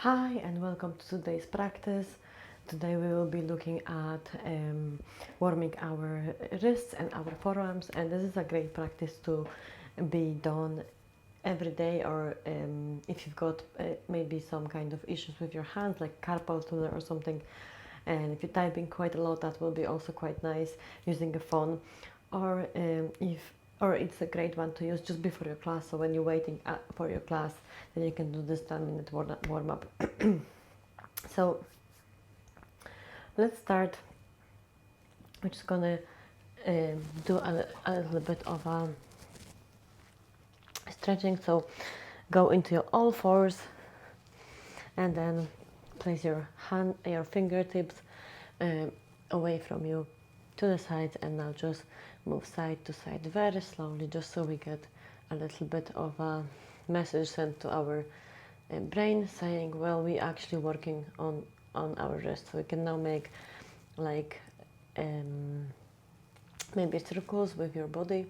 Hi and welcome to today's practice. Today we will be looking at warming our wrists and our forearms, and this is a great practice to be done every day, or if you've got maybe some kind of issues with your hands like carpal tunnel or something, and if you're typing quite a lot, that will be also quite nice using a phone, or it's a great one to use just before your class. So when you're waiting for your class, then you can do this 10-minute warm up. So let's start. We're just gonna do a little bit of stretching. So go into your all fours, and then place your fingertips away from you to the sides, and now just move side to side very slowly, just so we get a little bit of a message sent to our brain saying, well, we're actually working on our wrist. So we can now make like maybe circles with your body.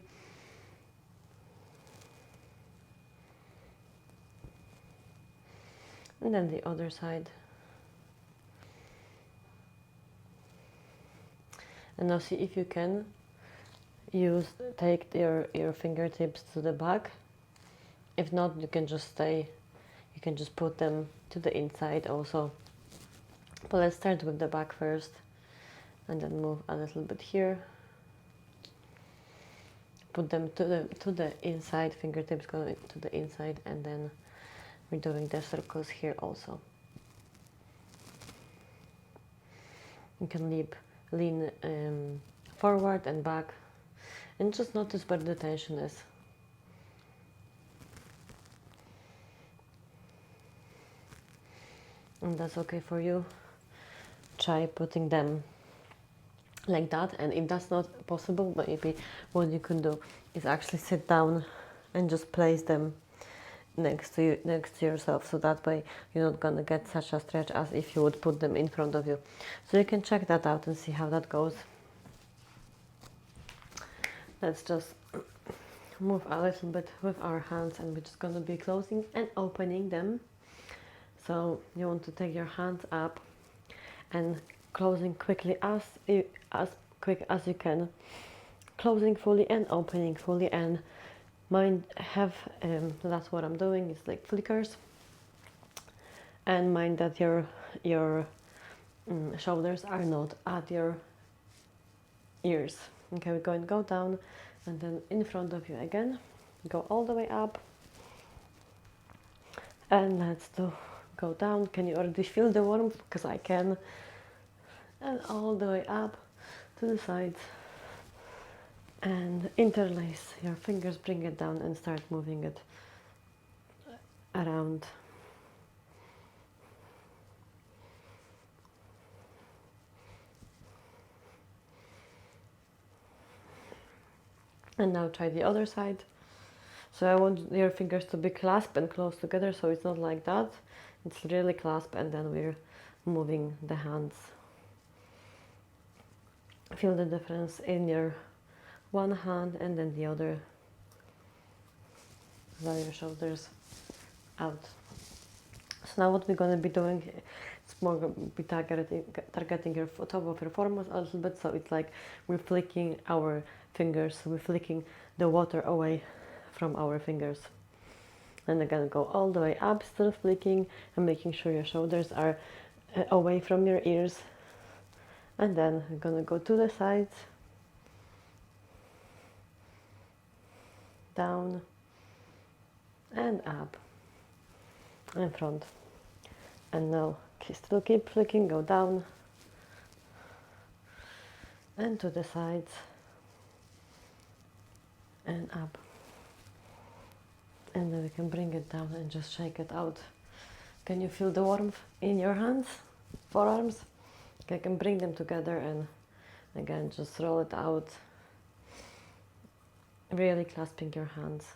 And then the other side. And now see if you can take your fingertips to the back. If not, you can just put them to the inside also. But let's start with the back first, and then move a little bit here. Put them to the inside, fingertips going to the inside, and then we're doing the circles here also. You can lean forward and back, and just notice where the tension is. And that's okay for you. Try putting them like that, and if that's not possible, maybe what you can do is actually sit down and just place them next to yourself, so that way you're not gonna get such a stretch as if you would put them in front of you. So you can check that out and see how that goes. Let's just move a little bit with our hands, and we're just gonna be closing and opening them. So you want to take your hands up and closing quickly, as quick as you can, closing fully and opening fully. And that's what I'm doing, is like flickers, and mind that your shoulders are not at your ears. Okay, we're going to go down, and then in front of you again, go all the way up, and let's go down. Can you already feel the warmth? Because I can. And all the way up to the sides, and interlace your fingers, bring it down and start moving it around. And now try the other side. So I want your fingers to be clasped and close together, so it's not like that. It's really clasped, and then we're moving the hands. Feel the difference in your one hand and then the other, while your shoulders out. So now what we're going to be doing, it's more going to be targeting your top of your forearms a little bit. So it's like we're flicking our fingers, we're flicking the water away from our fingers. And again, go all the way up, still flicking and making sure your shoulders are away from your ears. And then we're going to go to the sides, down and up, and front. And now still keep flicking, go down and to the sides and up. And then we can bring it down and just shake it out. Can you feel the warmth in your hands, forearms? I can bring them together and again just roll it out, really clasping your hands.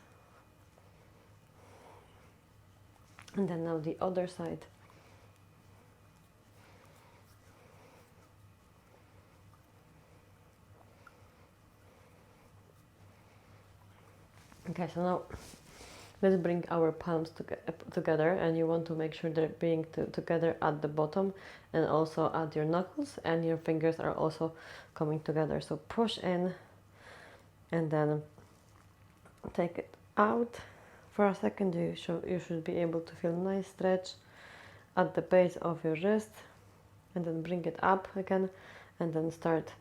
And then now the other side. Okay, so now Let's bring our palms together, and you want to make sure they're being together at the bottom and also at your knuckles, and your fingers are also coming together. So push in and then take it out. For a second you should be able to feel nice stretch at the base of your wrist, and then bring it up again and then start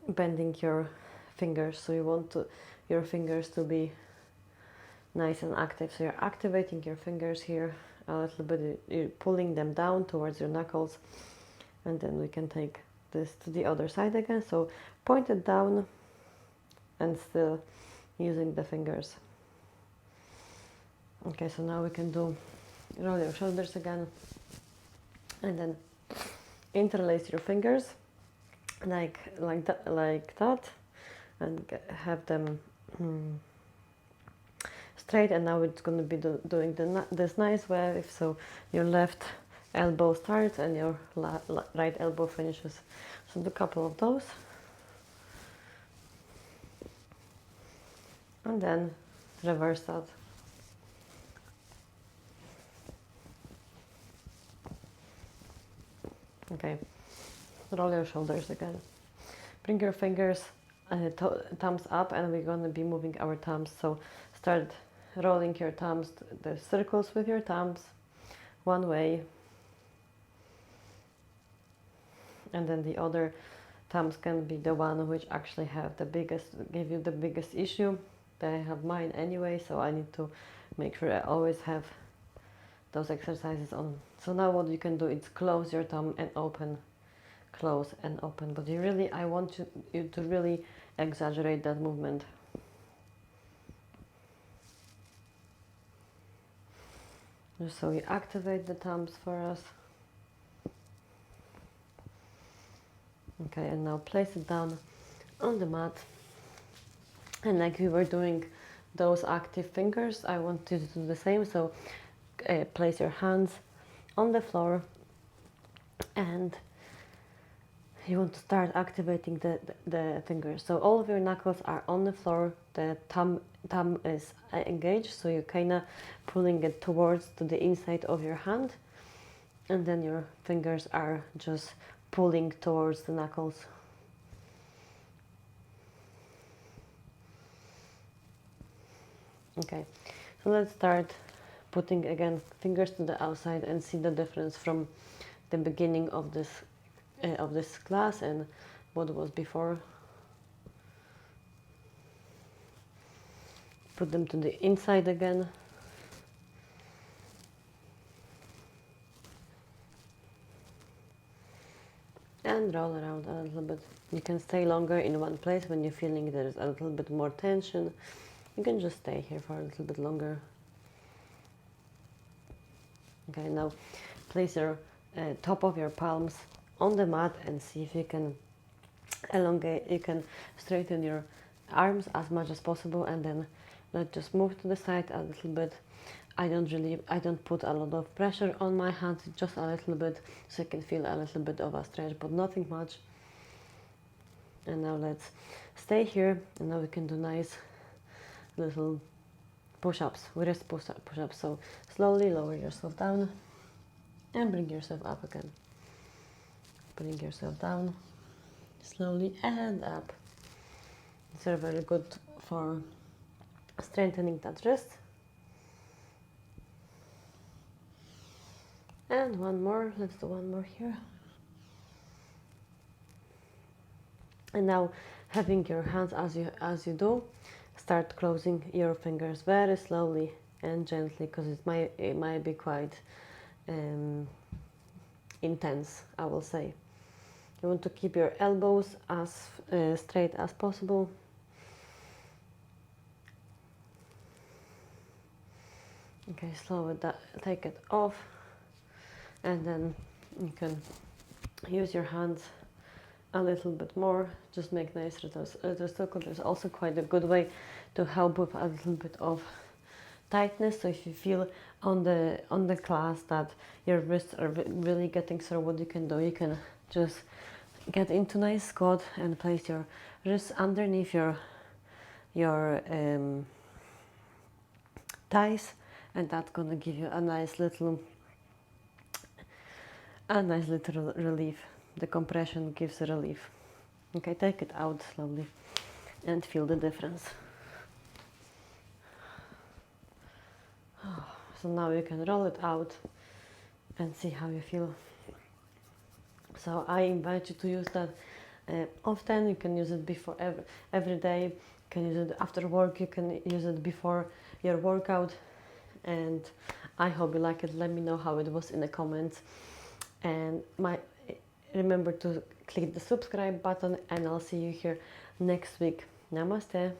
bending your fingers. So you want your fingers to be nice and active. So you're activating your fingers here a little bit, you're pulling them down towards your knuckles, and then we can take this to the other side again. So point it down and still using the fingers. Okay, so now we can roll your shoulders again, and then interlace your fingers like that, and have them straight. And now it's going to be doing this nice wave. So your left elbow starts and your right elbow finishes. So do a couple of those, and then reverse that. Okay, roll your shoulders again. Bring your fingers, thumbs up, and we're going to be moving our thumbs. So start rolling your thumbs, the circles with your thumbs, one way, and then the other thumbs can be the one which actually give you the biggest issue. I have mine anyway, so I need to make sure I always have those exercises on. So now what you can do is close your thumb and open, close and open. But I want you to really exaggerate that movement. So you activate the thumbs for us. Okay, and now place it down on the mat. And like we were doing those active fingers, I want you to do the same. So place your hands on the floor, and you want to start activating the fingers. So all of your knuckles are on the floor, the thumb is engaged, so you're kind of pulling it towards to the inside of your hand, and then your fingers are just pulling towards the knuckles. Okay, so let's start putting again fingers to the outside and see the difference from the beginning of this class and what was before. Put them to the inside again. And roll around a little bit. You can stay longer in one place when you're feeling there's a little bit more tension. You can just stay here for a little bit longer. Okay, now place your top of your palms on the mat and see if you can elongate, you can straighten your arms as much as possible, and then let's just move to the side a little bit. I don't put a lot of pressure on my hands, just a little bit, so you can feel a little bit of a stretch, but nothing much. And now let's stay here, and now we can do nice little push-ups, wrist push-ups. So slowly lower yourself down and bring yourself up again. Bring yourself down slowly and up. These are very good for strengthening that wrist. And one more, let's do one more here. And now, having your hands as you do, start closing your fingers very slowly and gently, because it might be quite intense, I will say. You want to keep your elbows as straight as possible. Okay, slow it down, take it off, and then you can use your hands a little bit more. Just make nice little circles. There's also quite a good way to help with a little bit of tightness. So if you feel on the class that your wrists are really getting sore, what you can do, you can just get into nice squat and place your wrists underneath your thighs, and that's gonna give you a nice little relief. The compression gives a relief. Okay, take it out slowly and feel the difference. So now you can roll it out and see how you feel. So I invite you to use that often. You can use it before every day. You can use it after work. You can use it before your workout. And I hope you like it. Let me know how it was in the comments. And remember to click the subscribe button, and I'll see you here next week. Namaste.